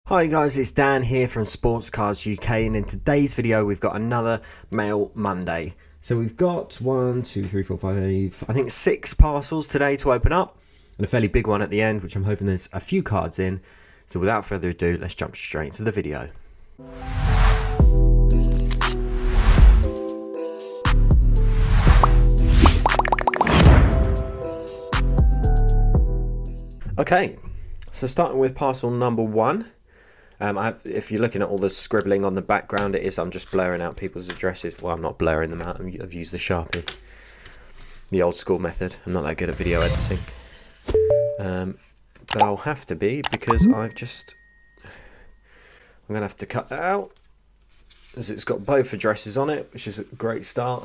Hi guys, it's Dan here from Sports Cars UK, and in today's video we've got another Mail Monday. So we've got 1, 2, 3, 4, 5, I think 6 parcels today to open up, and a fairly big one at the end, which I'm hoping there's a few cards in. So without further ado, let's jump straight into the video. Okay, so starting with parcel number 1. If you're looking at all the scribbling on the background, I'm just blurring out people's addresses. Well, I'm not blurring them out. I've used the Sharpie, the old school method. I'm not that good at video editing, but I'll have to be because I'm gonna have to cut that out as it's got both addresses on it, which is a great start.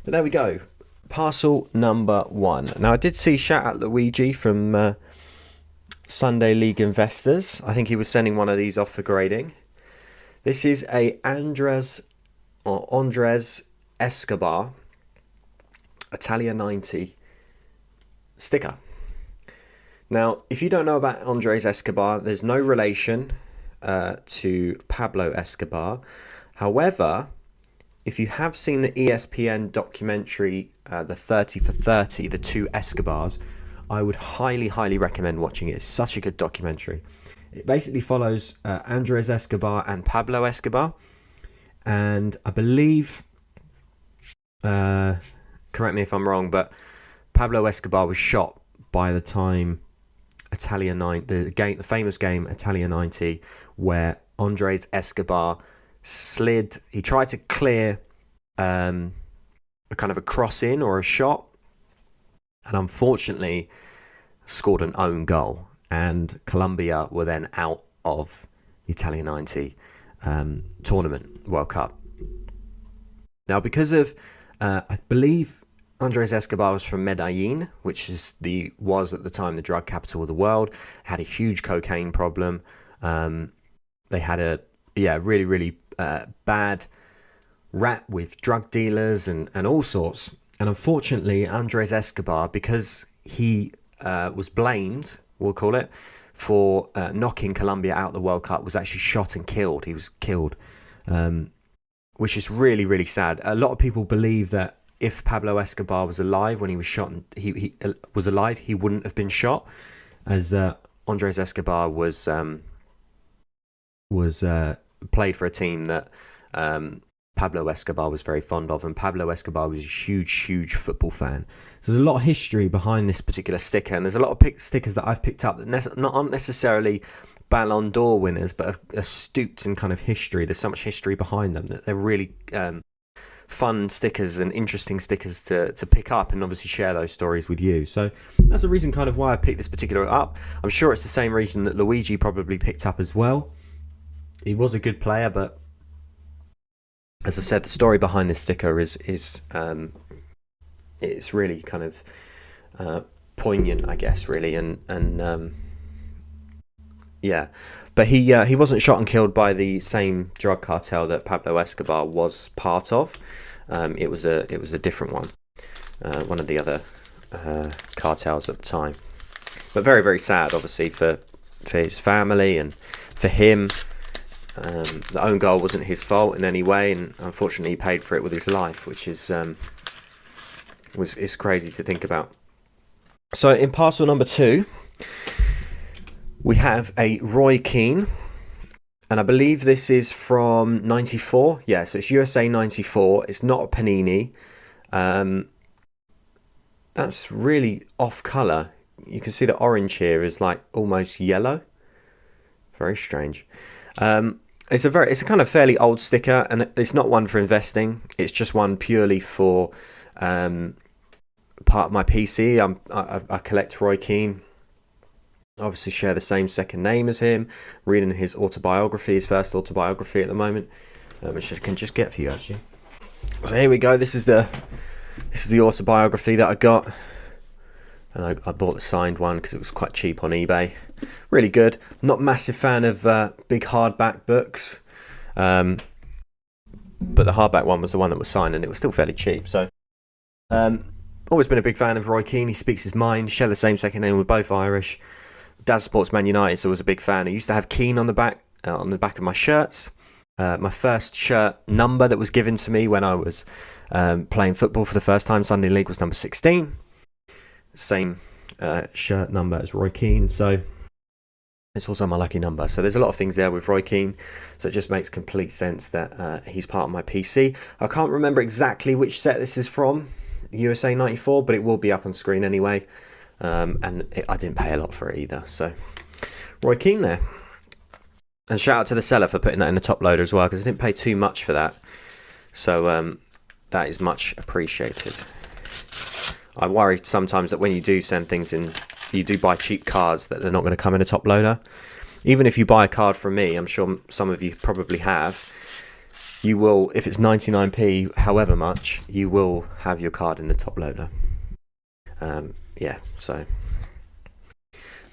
But there we go. Parcel number 1. Now I did see shout out Luigi from Sunday League Investors. I think he was sending one of these off for grading. This is a Andres Escobar Italia 90 sticker. Now, if you don't know about Andres Escobar, there's no relation to Pablo Escobar. However, if you have seen the ESPN documentary, the 30 for 30, the two Escobars, I would highly recommend watching it. It's such a good documentary. It basically follows Andres Escobar and Pablo Escobar, and I believe, correct me if I'm wrong, but Pablo Escobar was shot by the time Italia 90, the famous game Italia 90, where Andres Escobar slid. He tried to clear a kind of a cross in or a shot, and unfortunately scored an own goal, and Colombia were then out of the Italia 90 tournament, World Cup. Now, because of I believe Andres Escobar was from Medellin, which was at the time the drug capital of the world, had a huge cocaine problem. They had a really bad rap with drug dealers and all sorts. And unfortunately, Andres Escobar, because he was blamed, we'll call it, for knocking Colombia out of the World Cup, was actually shot and killed. He was killed, which is really sad. A lot of people believe that if Pablo Escobar was alive when he was shot, he was alive, he wouldn't have been shot, as Andres Escobar was played for a team that Pablo Escobar was very fond of, and Pablo Escobar was a huge football fan. So there's a lot of history behind this particular sticker, and there's a lot of stickers that I've picked up that aren't necessarily Ballon d'Or winners, but are steeped in kind of history. There's so much history behind them that they're really fun stickers and interesting stickers to pick up, and obviously share those stories with you. So that's the reason kind of why I picked this particular up. I'm sure it's the same reason that Luigi probably picked up as well. He was a good player, but as I said, the story behind this sticker is it's really kind of poignant, I guess, really, and yeah. But he wasn't shot and killed by the same drug cartel that Pablo Escobar was part of. It was a different one of the other cartels at the time. But very sad, obviously, for his family and for him. The own goal wasn't his fault in any way, and unfortunately he paid for it with his life, which is crazy to think about. So in parcel number 2, we have a Roy Keane, and I believe this is from 94. Yeah, so it's USA 94. It's not a Panini. That's really off colour. You can see the orange here is like almost yellow. Very strange. It's a kind of fairly old sticker, and it's not one for investing. It's just one purely for part of my PC. I collect Roy Keane. Obviously share the same second name as him. Reading his autobiography, his first autobiography at the moment, which I can just get for you actually. So here we go. This is the autobiography that I got. And I bought the signed one because it was quite cheap on eBay. Really good. Not massive fan of big hardback books. But the hardback one was the one that was signed, and it was still fairly cheap. So always been a big fan of Roy Keane. He speaks his mind. Share the same second name. We're both Irish. Dad supports Man United, so I was a big fan. I used to have Keane on the back of my shirts. My first shirt number that was given to me when I was playing football for the first time, Sunday League, was number 16. Same shirt number as Roy Keane, so it's also my lucky number. So there's a lot of things there with Roy Keane, so it just makes complete sense that he's part of my PC. I can't remember exactly which set this is from, USA 94, but it will be up on screen anyway. I didn't pay a lot for it either, so Roy Keane there. And shout out to the seller for putting that in the top loader as well, because I didn't pay too much for that. So that is much appreciated. I worry sometimes that when you do send things in, you do buy cheap cards, that they're not going to come in a top loader. Even if you buy a card from me, I'm sure some of you probably have, you will, if it's 99p, however much, you will have your card in the top loader. Yeah, so...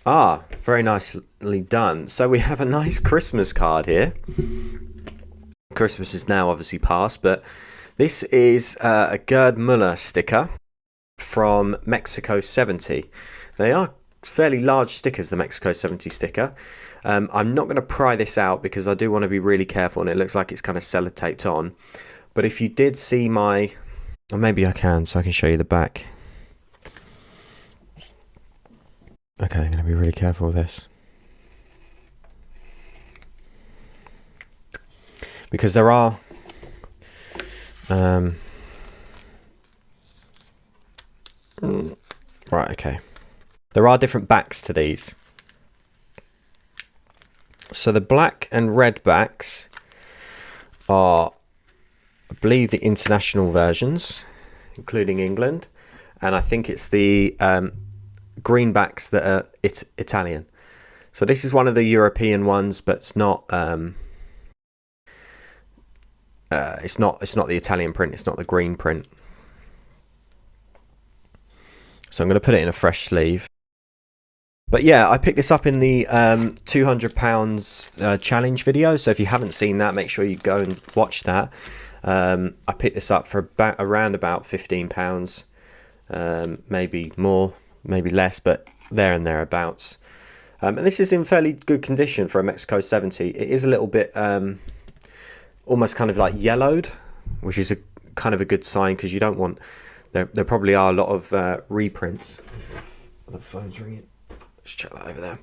very nicely done. So we have a nice Christmas card here. Christmas is now obviously past, but this is a Gerd Muller sticker from Mexico 70. They are fairly large stickers, the Mexico 70 sticker. I'm not going to pry this out because I do want to be really careful, and it looks like it's kind of sellotaped on. But if you did see my... Or maybe I can, so I can show you the back. Okay, I'm going to be really careful with this. Because there are... right, okay. There are different backs to these. So the black and red backs are, I believe, the international versions, including England. And I think it's the... greenbacks that are Italian. So this is one of the European ones, but it's not the Italian print. It's not the green print. So I'm going to put it in a fresh sleeve. But yeah, I picked this up in the £200 challenge video. So if you haven't seen that, make sure you go and watch that. I picked this up for around about £15, maybe more, maybe less, but there and thereabouts. And this is in fairly good condition for a Mexico 70. It is a little bit almost kind of like yellowed, which is a kind of a good sign, because you don't want... There probably are a lot of reprints. The phone's ringing. Let's check that over there.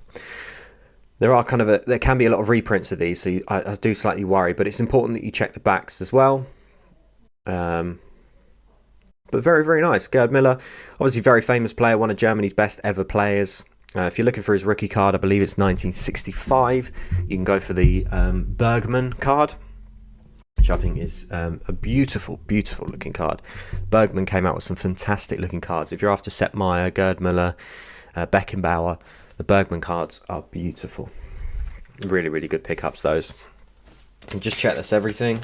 There can be a lot of reprints of these, so I do slightly worry, but it's important that you check the backs as well. But very, very nice. Gerd Muller, obviously very famous player, one of Germany's best ever players. If you're looking for his rookie card, I believe it's 1965. You can go for the Bergman card, which I think is a beautiful, beautiful looking card. Bergman came out with some fantastic looking cards. If you're after Sepp Maier, Gerd Muller, Beckenbauer, the Bergman cards are beautiful. Really, really good pickups, those. And just check that's everything.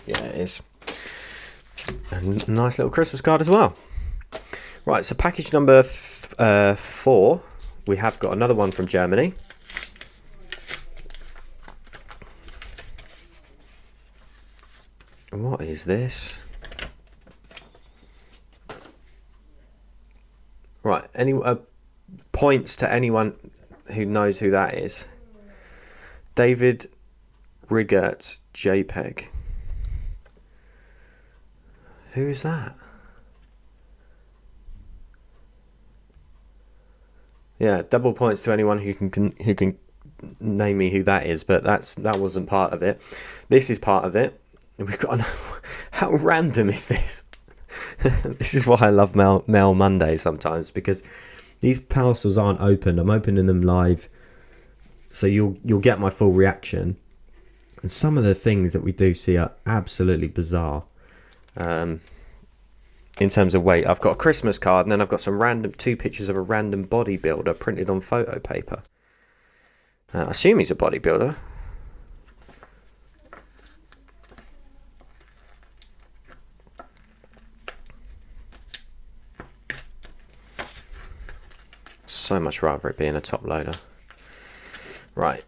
Yeah, it is. And a nice little Christmas card as well. Right, so package number 4. We have got another one from Germany. What is this? Right, any points to anyone who knows who that is? David Rigert JPEG. Who is that? Yeah, double points to anyone who can name me who that is, but that wasn't part of it. This is part of it. We've got how random is this? This is why I love Mail Monday sometimes, because these parcels aren't opened. I'm opening them live, so you'll get my full reaction. And some of the things that we do see are absolutely bizarre. In terms of weight, I've got a Christmas card, and then I've got some 2 pictures of a random bodybuilder printed on photo paper. I assume he's a bodybuilder. So much rather it being a top loader. Right.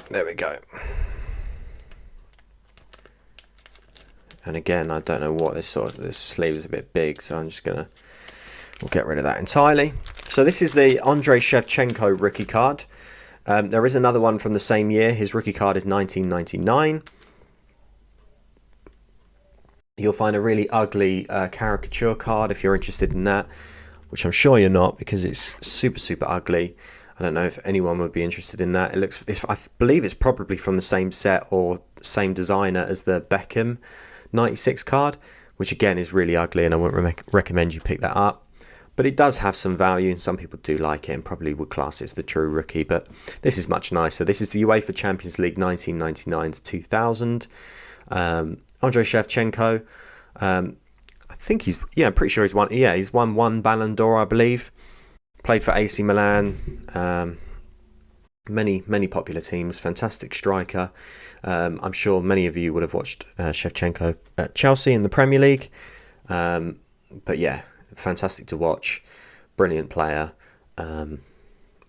There we go. And again, I don't know what this sleeve is a bit big, so I'm just we'll get rid of that entirely. So this is the Andrei Shevchenko rookie card. There is another one from the same year. His rookie card is 1999. You'll find a really ugly caricature card if you're interested in that, which I'm sure you're not because it's super ugly. I don't know if anyone would be interested in that. It looks, I believe it's probably from the same set or same designer as the Beckham 96 card, which again is really ugly, and I wouldn't recommend you pick that up. But it does have some value, and some people do like it and probably would class it as the true rookie. But this is much nicer. This is the UEFA Champions League 1999 to 2000. Andrei Shevchenko. I think he's, I'm pretty sure he's won. Yeah, he's won one Ballon d'Or, I believe. Played for AC Milan. Many popular teams. Fantastic striker. I'm sure many of you would have watched Shevchenko at Chelsea in the Premier League. But yeah, fantastic to watch. Brilliant player. One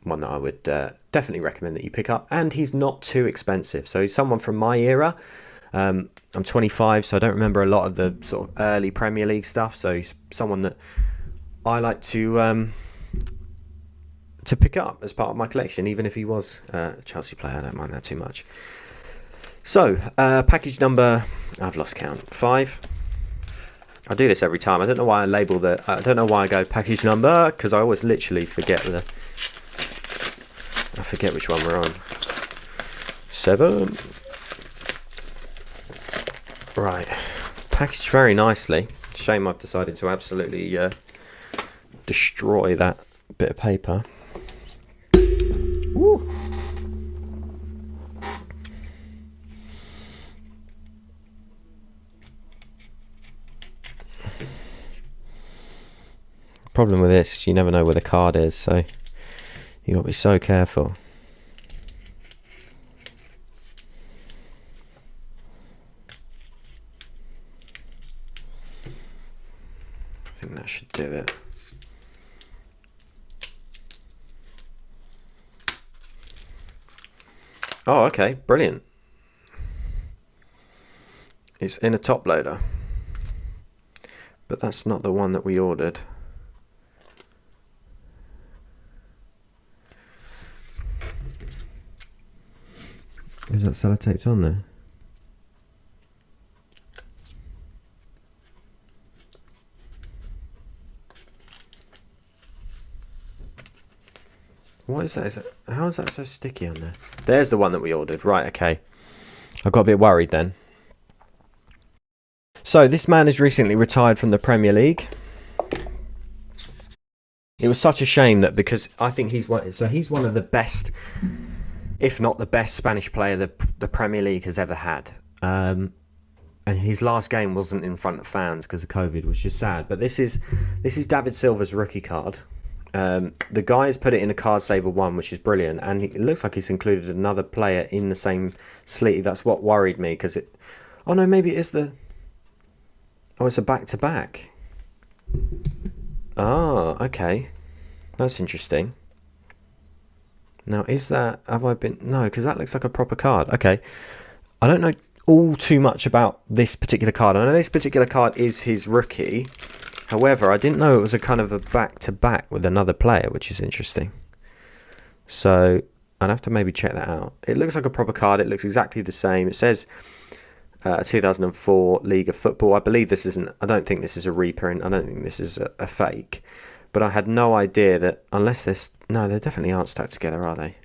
that I would definitely recommend that you pick up. And he's not too expensive. So he's someone from my era. I'm 25, so I don't remember a lot of the sort of early Premier League stuff. So he's someone that I like to pick up as part of my collection, even if he was a Chelsea player. I don't mind that too much. So package number, I've lost count, 5. I do this every time. I don't know why I label the. I don't know why I go package number, because I always literally forget I forget which one we're on. 7. Right, packaged very nicely. Shame I've decided to absolutely destroy that bit of paper. Woo. Problem with this is you never know where the card is, so you got to be so careful. I think that should do it. Oh, okay, brilliant. It's in a top loader, but that's not the one that we ordered. Is that sellotaped on there? What is that? How is that so sticky on there? There's the one that we ordered. Right, okay. I got a bit worried then. So this man has recently retired from the Premier League. It was such a shame that, because I think he's one of the best, if not the best, Spanish player the Premier League has ever had. And his last game wasn't in front of fans because of COVID, which is sad. But this is David Silva's rookie card. The guy has put it in a card saver 1, which is brilliant, and it looks like he's included another player in the same sleeve. That's what worried me, because it. Oh no, maybe it is the. Oh, it's a back-to-back. Ah, okay, that's interesting. Now, is that, have I been, no, because that looks like a proper card. Okay, I don't know all too much about this particular card. I know this particular card is his rookie. However, I didn't know it was a kind of a back-to-back with another player, which is interesting. So I'd have to maybe check that out. It looks like a proper card. It looks exactly the same. It says 2004 League of Football. I believe this isn't, I don't think this is a reprint. I don't think this is a fake. But I had no idea that, unless this, no, they definitely aren't stacked together, are they?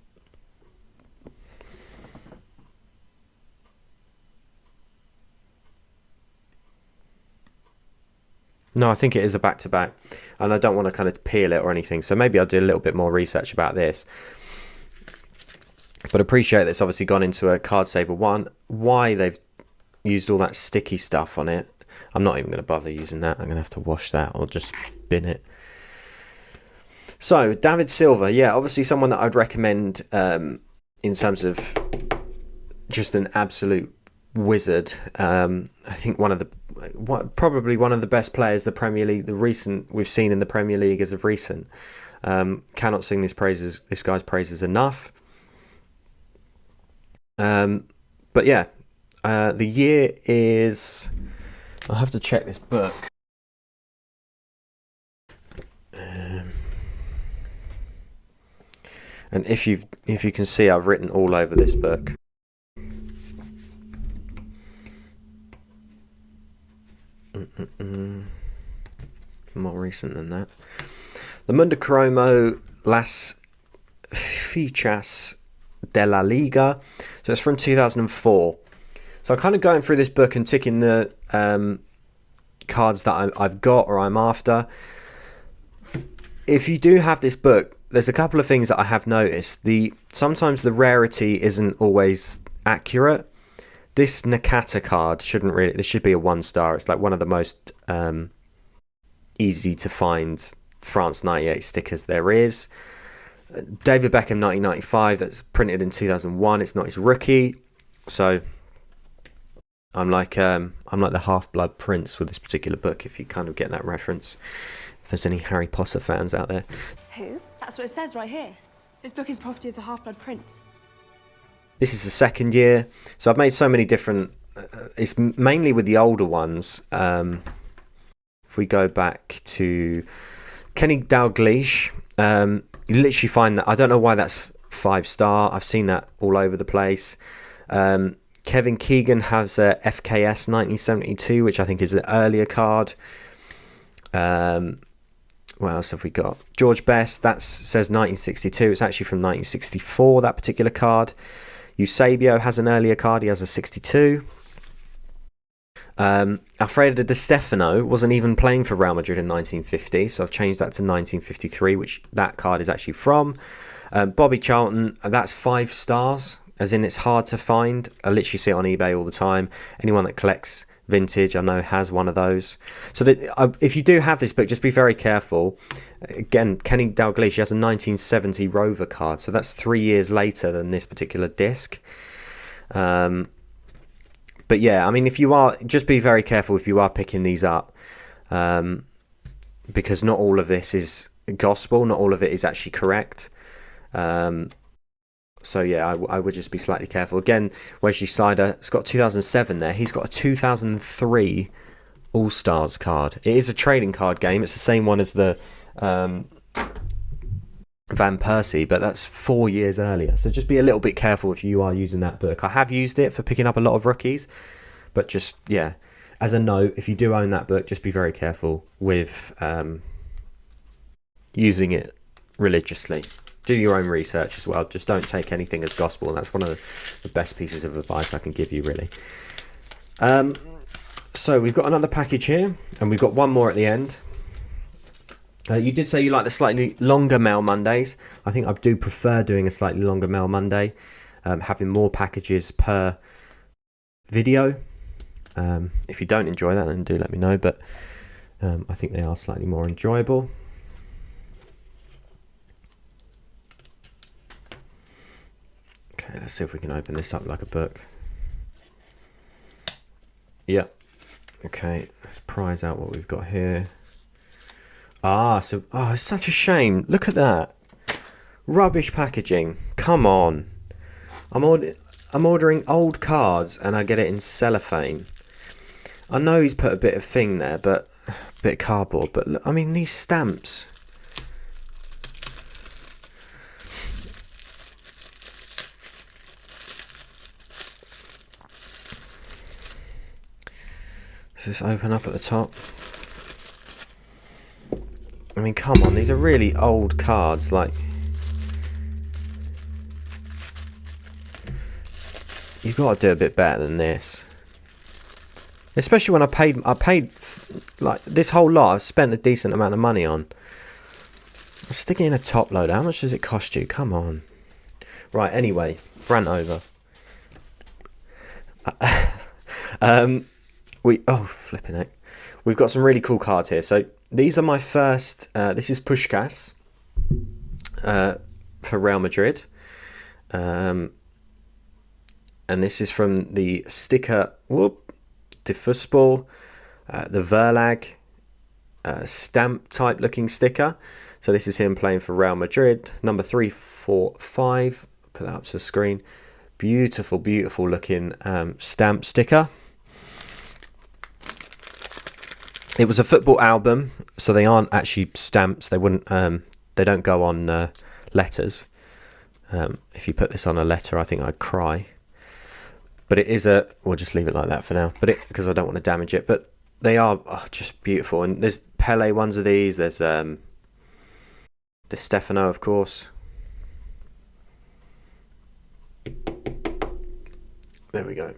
No, I think it is a back-to-back, and I don't want to kind of peel it or anything, so maybe I'll do a little bit more research about this. But appreciate that it's obviously gone into a card saver 1. Why they've used all that sticky stuff on it, I'm not even going to bother using that. I'm going to have to wash that or just bin it. So, David Silva, yeah, obviously someone that I'd recommend in terms of just an absolute wizard. I think probably one of the best players the Premier League, we've seen in the Premier League as of recent. Cannot sing this guy's praises enough. But yeah, the year is, I'll have to check this book. And if you can see, I've written all over this book. More recent than that. The Mundo Cromo Las Fichas de la Liga. So it's from 2004. So I'm kind of going through this book and ticking the cards that I've got or I'm after. If you do have this book, there's a couple of things that I have noticed. Sometimes the rarity isn't always accurate. This Nakata card this should be a 1-star. It's like one of the most easy to find France 98 stickers there is. David Beckham 1995, that's printed in 2001. It's not his rookie. So I'm like the Half-Blood Prince with this particular book, if you kind of get that reference. If there's any Harry Potter fans out there. Who? That's what it says right here. This book is property of the Half-Blood Prince. This is the second year, so I've made so many different. It's mainly with the older ones. If we go back to Kenny Dalglish, you literally find that. I don't know why that's 5-star. I've seen that all over the place. Kevin Keegan has a FKS 1972, which I think is an earlier card. What else have we got? George Best, that says 1962. It's actually from 1964, that particular card. Eusebio has an earlier card. He has a 62. Alfredo Di Stefano wasn't even playing for Real Madrid in 1950, so I've changed that to 1953, which that card is actually from. Bobby Charlton, that's 5 stars, as in it's hard to find. I literally see it on eBay all the time. Anyone that collects vintage, I know, has one of those. So if you do have this book, just be very careful. Again, Kenny Dalglish has a 1970 Rover card, so that's 3 years later than this particular disc. But yeah, I mean, just be very careful if you are picking these up, because not all of this is gospel, not all of it is actually correct. So yeah, I would just be slightly careful. Again, Wesley Sneijder, it's got 2007 there. He's got a 2003 All-Stars card. It is a trading card game. It's the same one as the Van Persie, but that's 4 years earlier. So just be a little bit careful if you are using that book. I have used it for picking up a lot of rookies, but just, yeah, as a note, if you do own that book, just be very careful with using it religiously. Do your own research as well. Just don't take anything as gospel. And that's one of the best pieces of advice I can give you, really. So we've got another package here, and we've got one more at the end. You did say you like the slightly longer Mail Mondays. I think I do prefer doing a slightly longer Mail Monday, having more packages per video. If you don't enjoy that, then do let me know. But I think they are slightly more enjoyable. Okay, let's see if we can open this up like a book. Yeah. Okay, let's prize out what we've got here. It's such a shame. Look at that. Rubbish packaging. Come on. I'm ordering old cards and I get it in cellophane. I know he's put a bit of thing there, but a bit of cardboard. But look, I mean, these stamps. Does this open up at the top? I mean, come on, these are really old cards. Like, you've got to do a bit better than this. Especially when I paid like this whole lot. I've spent a decent amount of money on. Stick it in a top load. How much does it cost you? Come on. Right. Anyway, rant over. Flipping heck. We've got some really cool cards here. So these are my first. This is Puskás for Real Madrid, and this is from the sticker. De Fussball, the Verlag stamp type looking sticker. So this is him playing for Real Madrid. Number 345. Put that up to the screen. Beautiful, beautiful looking stamp sticker. It was a football album, so they aren't actually stamps. They wouldn't. They don't go on letters. If you put this on a letter, I think I'd cry. But it is we'll just leave it like that for now. But because I don't want to damage it. But they are just beautiful. And there's Pele ones of these. There's the Stefano, of course. There we go.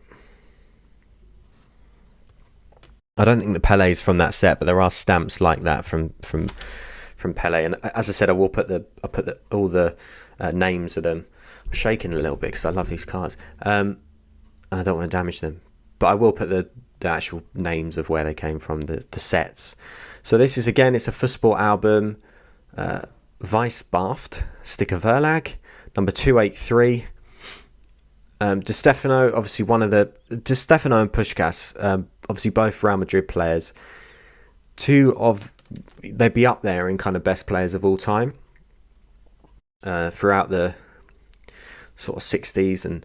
I don't think the Pele's from that set, but there are stamps like that from Pele. And as I said, I'll put all the names of them. I'm shaking a little bit because I love these cards. I don't want to damage them, but I will put the actual names of where they came from, the sets. So this is, again, it's a Fußball album, Weissbaft, sticker Verlag, number 283. Di Stefano, obviously Di Stefano and Puskás, obviously both Real Madrid players. They'd be up there in kind of best players of all time throughout the sort of 60s, and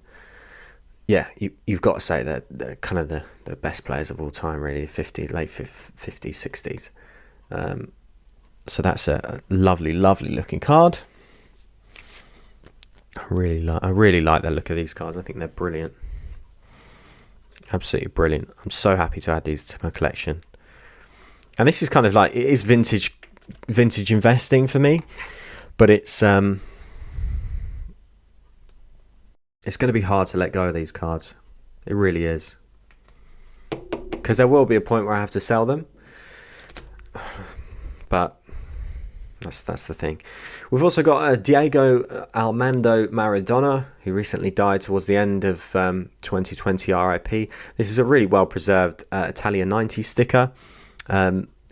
yeah, you've got to say that they're kind of the best players of all time, really, late 50s, 60s. So that's a lovely looking card. I really like the look of these cards. I think they're brilliant. Absolutely brilliant. I'm so happy to add these to my collection. And this is kind of like, it is vintage investing for me, but it's going to be hard to let go of these cards. It really is. Because there will be a point where I have to sell them. But that's the thing. We've also got Diego Armando Maradona, who recently died towards the end of 2020, RIP. This is a really well-preserved Italia 90 sticker.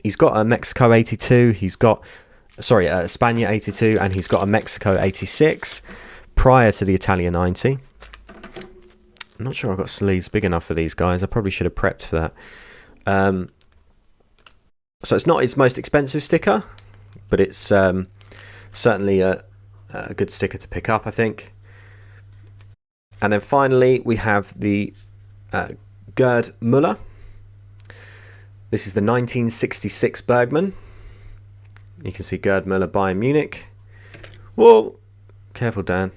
He's got a Mexico 82. He's got, Spania 82, and he's got a Mexico 86 prior to the Italia 90. I'm not sure I've got sleeves big enough for these guys. I probably should have prepped for that. So it's not his most expensive sticker, but it's certainly a good sticker to pick up, I think. And then finally, we have the Gerd Muller. This is the 1966 Bergman. You can see Gerd Muller Bayern Munich. Whoa! Careful, Dan.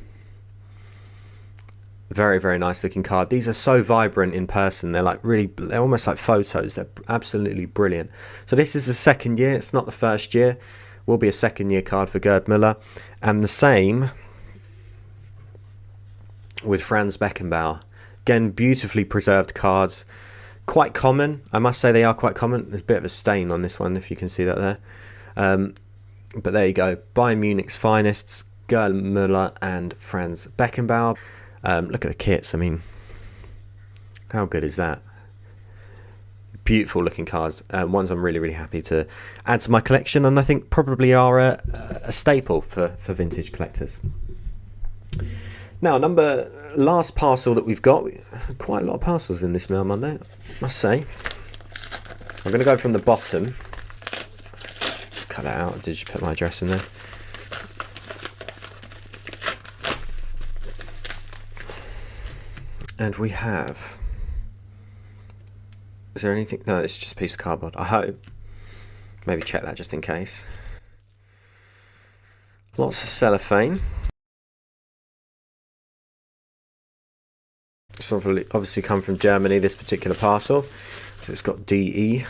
Very, very nice looking card. These are so vibrant in person. They're almost like photos. They're absolutely brilliant. So this is the second year. It's not the first year. Will be a second year card for Gerd Muller. And the same with Franz Beckenbauer. Again, beautifully preserved cards. Quite common. I must say they are quite common. There's a bit of a stain on this one, if you can see that there. But there you go. Bayern Munich's finest, Gerd Muller and Franz Beckenbauer. Look at the kits. I mean, how good is that? Beautiful looking cards. Ones I'm really, really happy to add to my collection, and I think probably are a staple for vintage collectors. Now, last parcel that we've got. Quite a lot of parcels in this Mail Monday, I must say. I'm going to go from the bottom. Let's cut that out. I did just put my address in there. And we have... Is there anything? No, it's just a piece of cardboard. I hope. Maybe check that just in case. Lots of cellophane. It's obviously come from Germany, this particular parcel. So it's got DE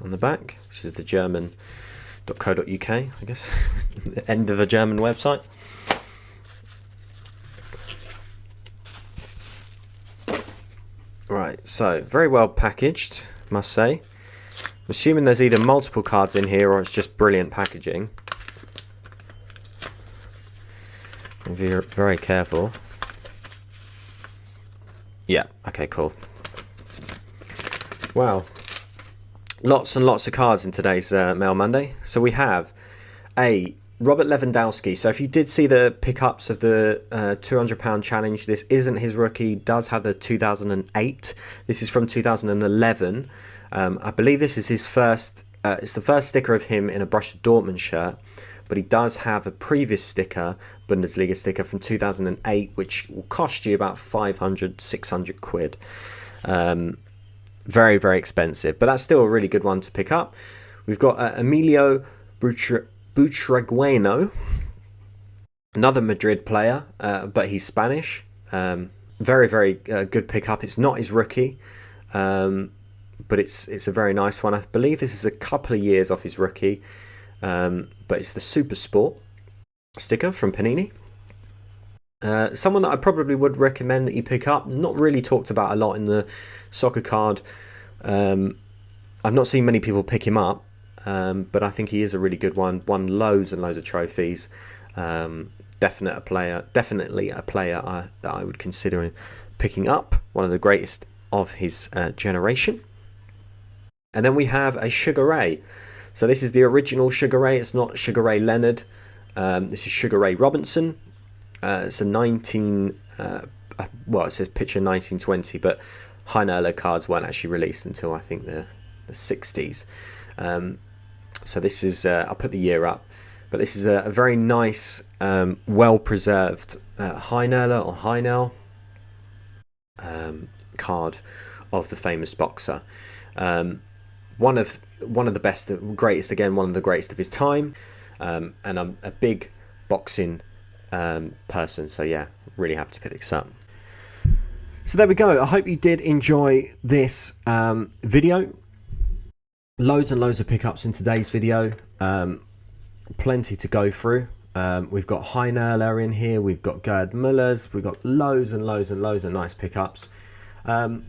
on the back, which is the German.co.uk, I guess. The end of a German website. Right, so very well packaged, must say. I'm assuming there's either multiple cards in here or it's just brilliant packaging. Be very careful. Yeah, okay, cool. Wow. Lots and lots of cards in today's Mail Monday. So we have a Robert Lewandowski. So if you did see the pickups of the £200 challenge, this isn't his rookie. Does have the 2008. This is from 2011. I believe this is his first. It's the first sticker of him in a Borussia Dortmund shirt. But he does have a previous sticker, Bundesliga sticker from 2008, which will cost you about 500, 600 quid. Very, very expensive. But that's still a really good one to pick up. We've got Emilio Butragueno. Another Madrid player, but he's Spanish. Very, very good pickup. It's not his rookie, but it's a very nice one. I believe this is a couple of years off his rookie, but it's the Super Sport sticker from Panini. Someone that I probably would recommend that you pick up. Not really talked about a lot in the soccer card. I've not seen many people pick him up, but I think he is a really good one. Won loads and loads of trophies. Definitely a player that I would consider picking up. One of the greatest of his generation. And then we have a Sugar Ray. So this is the original Sugar Ray. It's not Sugar Ray Leonard. This is Sugar Ray Robinson. It's a 19. Well, it says picture 1920, but Heinöller cards weren't actually released until I think the 60s. So this is. I'll put the year up. But this is a very nice, well-preserved Heinöller or Heinel card of the famous boxer. One of the best, greatest again, one of the greatest of his time. And I'm a big boxing person, so yeah, really happy to pick this up. So there we go. I hope you did enjoy this video. Loads and loads of pickups in today's video. Plenty to go through. We've got Heinöller in here, we've got Gerd Muller's, we've got loads and loads and loads of nice pickups. And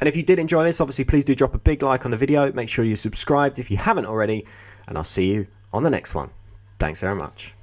if you did enjoy this, obviously please do drop a big like on the video. Make sure you're subscribed if you haven't already, and I'll see you on the next one. Thanks very much.